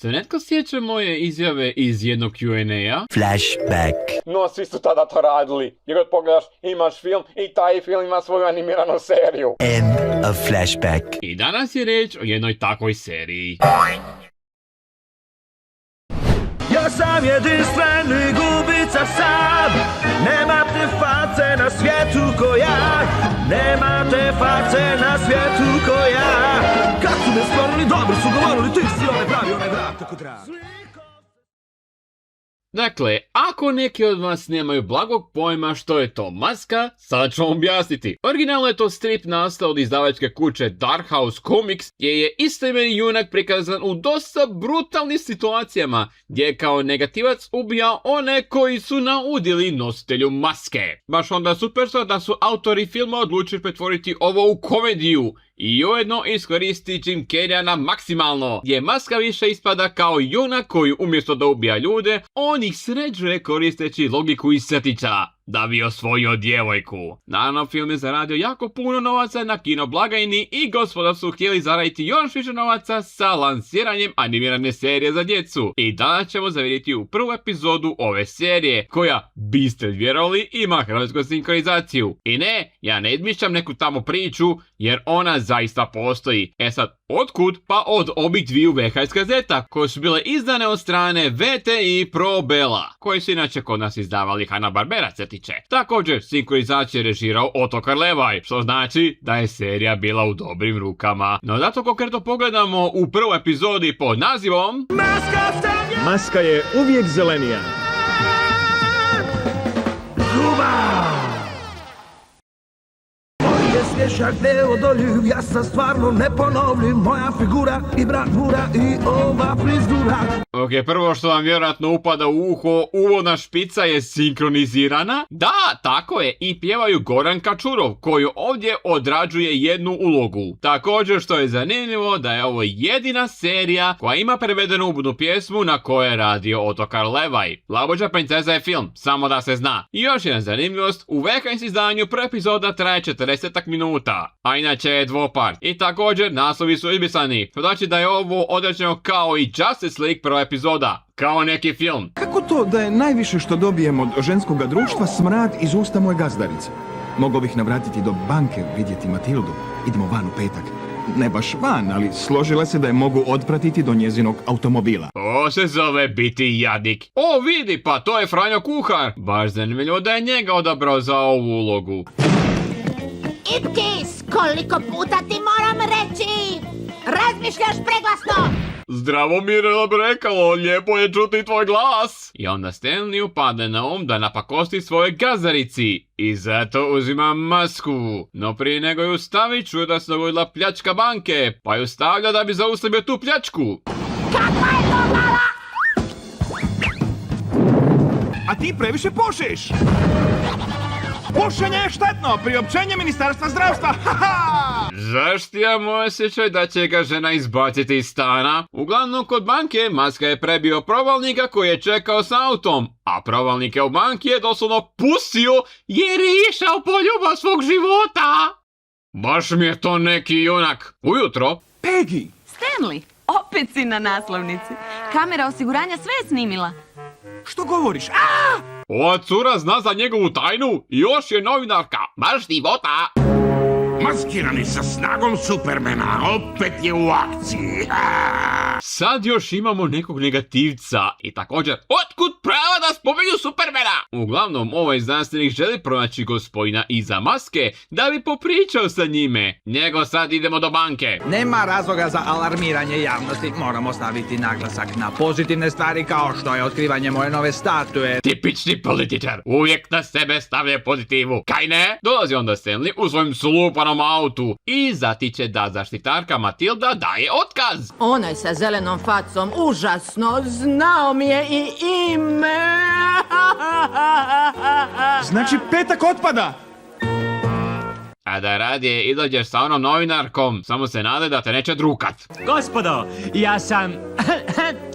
Se netko sjeća moje izjave iz jednog Q&A? Flashback. No, svi su tada to radili. Jer kad pogledaš, imaš film i taj film ima svoju animiranu seriju. End of flashback. I danas je riječ o jednoj takvoj seriji. Ja sam jedinstveni gubica sam. Nemate face na svijetu ko ja. Nemate face na svijetu ko ja. Kad su me stvorili, dobri su govorili, ti si onaj pravi, onaj vrag, tako treba. Dakle, ako neki od vas nemaju blagog pojma što je to maska, sad ću vam objasniti. Originalno je to strip nastao od izdavačke kuće Dark Horse Comics, gdje je istoimeni junak prikazan u dosta brutalnim situacijama, gdje je kao negativac ubijao one koji su naudili nositelju maske. Baš onda super stvar da su autori filma odlučili pretvoriti ovo u komediju i ujedno iskoristi Jim Carreya na maksimalno, gdje maska više ispada kao junak koji umjesto da ubija ljude, on ih sređuje koristeći logiku iz crtića da bi osvojio djevojku. Naravno, film je zaradio jako puno novaca na kino blagajni i gospoda su htjeli zaraditi još više novaca sa lansiranjem animirane serije za djecu. I danas ćemo zavidjeti u prvu epizodu ove serije, koja, biste vjerovali, ima hrvatsku sinkronizaciju. I ne, ja ne izmišljam neku tamo priču, jer ona zaista postoji. E sad, otkud? Pa od ovih dviju VHS kazeta, koje su bile izdane od strane VTI Pro Bela, koji su inače kod nas izdavali Hanna-Barbera crtiće. Također, sinkronizaciju je režirao Otto Karlevaj, što znači da je serija bila u dobrim rukama. No zato konkretno pogledamo u prvoj epizodi pod nazivom Maska je uvijek zelenija. Svješak neodoljiv, ja sam stvarno neponovljiv. Moja figura i bravura i ova frizura. Ok, prvo što vam vjerojatno upada u uho, uvodna špica je sinkronizirana. Da, tako je, i pjevaju Goran Kačurov, koji ovdje odrađuje jednu ulogu. Također što je zanimljivo da je ovo jedina serija koja ima prevedenu uvodnu pjesmu na kojoj je radio Otto Karlevaj. Labuđa princeza je film, samo da se zna. I još jedna zanimljivost, u VHS izdanju prva epizoda traje 40 minuta, a inače je dvopart. I također naslovi su izbrisani, što znači da je ovo određeno kao i Justice League prva epizoda, kao neki film. Kako to da je najviše što dobijem od ženskog društva smrad iz usta moje gazdarice? Mogao bih navratiti do banke vidjeti Matildu. Idemo van u petak. Ne baš van, ali složila se da je mogu otpratiti do njezinog automobila. To se zove biti jadnik. O, vidi, pa to je Franjo Kuhar. Baš zanimljivo da je njega odabrao za ovu ulogu. I ti, koliko puta ti moram reći? Razmišljaš preglasno! Zdravo Mirela Brekalo, lijepo je čuti tvoj glas. I onda Stanley upadne na da napakosti svoje gazdarici i zato uzima masku. No prije nego ju stavi, čuje da se dogodila pljačka banke, pa ju stavlja da bi zaustavio tu pljačku. Kakva je to glava? A ti previše pušiš! Pušenje je štetno, priopćenje Ministarstva zdravstva, haha! Zašto ja moj osjećaj da će ga žena izbaciti iz stana? Uglavnom, kod banke maska je prebio provalnika koji je čekao s autom, a provalnike u banki je doslovno pustio jer je išao po ljubav svog života. Baš mi je to neki junak. Ujutro. Peggy! Stanley, opet si na naslovnici. Kamera osiguranja sve je snimila. Što govoriš? Ova cura zna za njegovu tajnu i još je novinarka. Baš divota. Maskirani sa snagom Supermana, opet je u akciji. Sad još imamo nekog negativca i također, otkud prava da spominju Supermana? Uglavnom, ovaj znanstvenik želi pronaći gospodina iza maske da bi popričao sa njime. Nego sad idemo do banke. Nema razloga za alarmiranje javnosti, moramo staviti naglasak na pozitivne stvari kao što je otkrivanje moje nove statue. Tipični političar, uvijek na sebe stavlja pozitivu, kaj ne? Dolazi onda Stanley u svojim slupanom autu i zatiče da zaštitarka Matilda daje otkaz. Onaj sa zelenom facom, užasno, znao mi je i ime. Znači petak otpada! A da radije izađeš sa onom novinarkom, samo se nade da te neće drukat. Gospodo, ja sam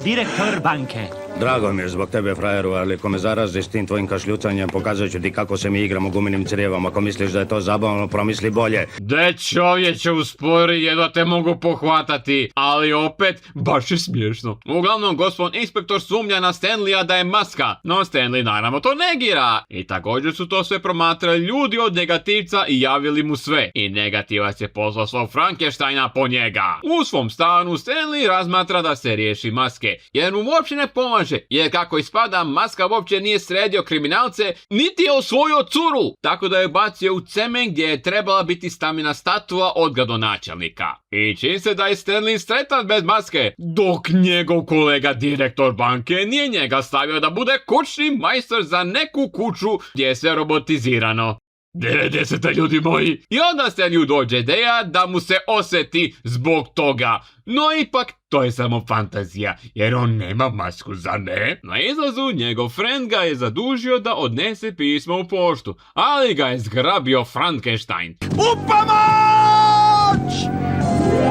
direktor banke. Drago mi je zbog tebe, frajeru, ali ako me zaraziš tim tvojim kašljucanjem, pokazat ću ti kako se mi igramo gumenim crijevom. Ako misliš da je to zabavno, promisli bolje. De čovječe, uspori, jedva te mogu pohvatati, ali opet, baš je smiješno. Uglavnom, gospodin inspektor sumnja na Stanleya da je maska, no Stanley naravno to negira. I također su to sve promatrali ljudi od negativca i javili mu sve. I negativac je poslao svog Frankensteina po njega. U svom stanu Stanley razmatra da se riješi maske, jer mu uopće ne pomaže, jer kako ispada, maska uopće nije sredio kriminalce, niti je osvojio curu, tako da je bacio u cement gdje je trebala biti stavljena statua od gradonačelnika. I čini se da je Stanley sretan bez maske, dok njegov kolega direktor banke nije njega stavio da bude kućni majstor za neku kuću gdje je sve robotizirano. 90 ljudi moji. I onda Stanleyu dođe ideja da mu se osjeti zbog toga. No ipak, to je samo fantazija, jer on nema masku, za ne? Na izlazu njegov friend ga je zadužio da odnese pismo u poštu, ali ga je zgrabio Frankenstein.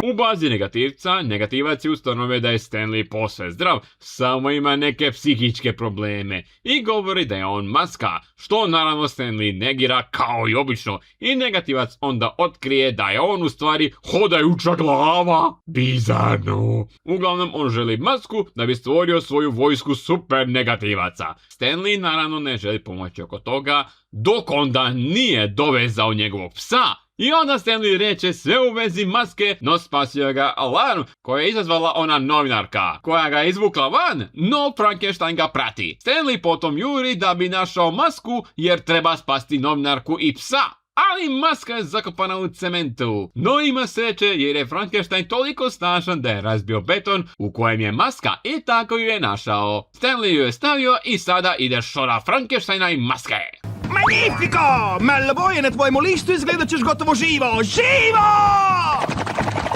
U bazi negativca, negativac je ustanovio da je Stanley posve zdrav, samo ima neke psihičke probleme i govori da je on maska, što naravno Stanley negira kao i obično i negativac onda otkrije da je on u stvari hodajuća glava. Bizarno. Uglavnom on želi masku da bi stvorio svoju vojsku super negativaca. Stanley naravno ne želi pomoći oko toga, dok onda nije dovezao njegovog psa. I onda Stanley reče sve u vezi maske, no spasio ga alarm koja je izazvala ona novinarka, koja ga je izvukla van, no Frankenstein ga prati. Stanley potom juri da bi našao masku jer treba spasti novinarku i psa. Ali maska je zakopana u cementu. No ima sreće jer je Frankenstein toliko snažan da je razbio beton u kojem je maska i tako ju je našao. Stanley ju je stavio i sada ide šora Frankensteina i maske. Magnifico! Malo boje na tvojemu listu izgledat ćeš gotovo živo! Živo!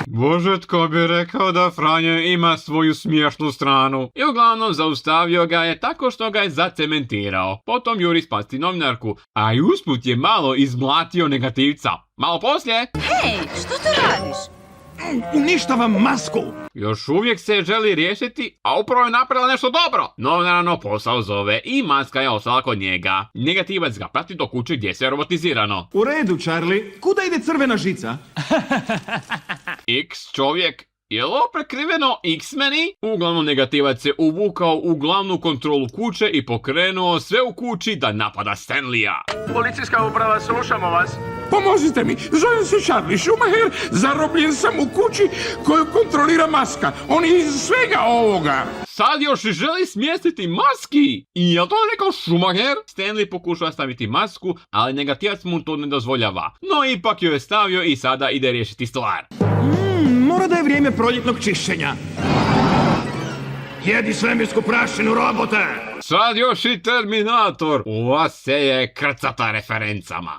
Bože, tko bi rekao da Franje ima svoju smiješnu stranu. I uglavnom zaustavio ga je tako što ga je zacementirao. Potom juri spasti novinarku, a i usput je malo izmlatio negativca. Malo poslije... Hej, što to radiš? Uništavam masku! Još uvijek se želi riješiti, a upravo je napravila nešto dobro. No, naravno, posao zove i maska je ostala kod njega. Negativac ga prati do kuće gdje se je robotizirano. U redu, Charlie. Kuda ide crvena žica? X čovjek. Je li ovo prekriveno X-meni? Uglavnom negativac se uvukao u glavnu kontrolu kuće i pokrenuo sve u kući da napada Stanleya. Policijska uprava, slušamo vas. Pomozite mi, zovem se Charlie Schumacher, zarobljen sam u kući koju kontrolira maska. On je iz svega ovoga. Sad još želi smjestiti maski! I je li to rekao Schumacher? Stanley pokušava staviti masku, ali negativac mu to ne dozvoljava. No ipak ju je stavio i sada ide riješiti stvar. Mora da je vrijeme proljetnog čišćenja. Jedi svemirsku prašinu, robote! Sad još i Terminator! Ova se je krcata referencama.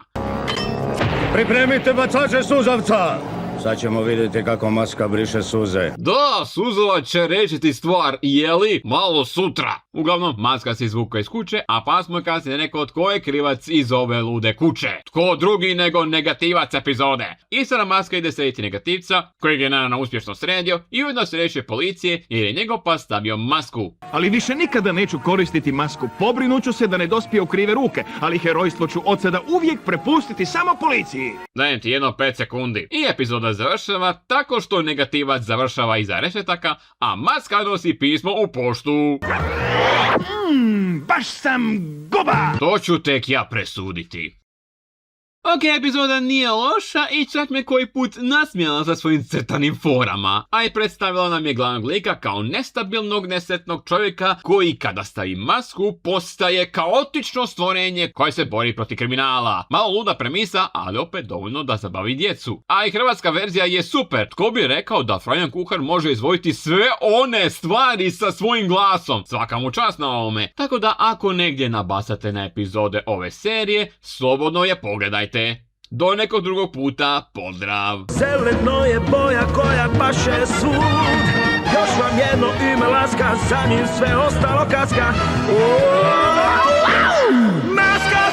Pripremite bacače suzavca! Sad ćemo vidjeti kako maska briše suze. Da, suzova će rešiti stvar, jeli? Malo sutra. Uglavnom, maska se izvuka iz kuće, a pas mu je kasnije rekao tko je krivac iz ove lude kuće. Tko drugi nego negativac epizode. I sada maska ide srediti negativca, kojeg je naravno uspješno sredio i ujedno se rešio policije jer je njegov pas stavio masku. Ali više nikada neću koristiti masku. Pobrinuću se da ne dospije u krive ruke, ali herojstvo ću od sada uvijek prepustiti samo policiji. Dajem ti jedno 5 sekundi. I epizoda završava tako što negativac završava iza rešetaka, a maska nosi pismo u poštu. Baš sam guba! To ću tek ja presuditi. Ok, epizoda nije loša i čak me koji put nasmijala sa svojim crtanim forama, a i predstavila nam je glavnog lika kao nestabilnog, nesretnog čovjeka koji kada stavi masku postaje kaotično stvorenje koje se bori protiv kriminala. Malo luda premisa, ali opet dovoljno da zabavi djecu. A i hrvatska verzija je super, tko bi rekao da Franjan Kuhar može izvojiti sve one stvari sa svojim glasom. Svaka mu čast na ovome. Tako da ako negdje nabasate na epizode ove serije, slobodno je pogledajte. Do nekog drugog puta, pozdrav! Zeleno je boja koja paše svud. Još vam jedno ime laska, za njim sve ostalo kaska. Maska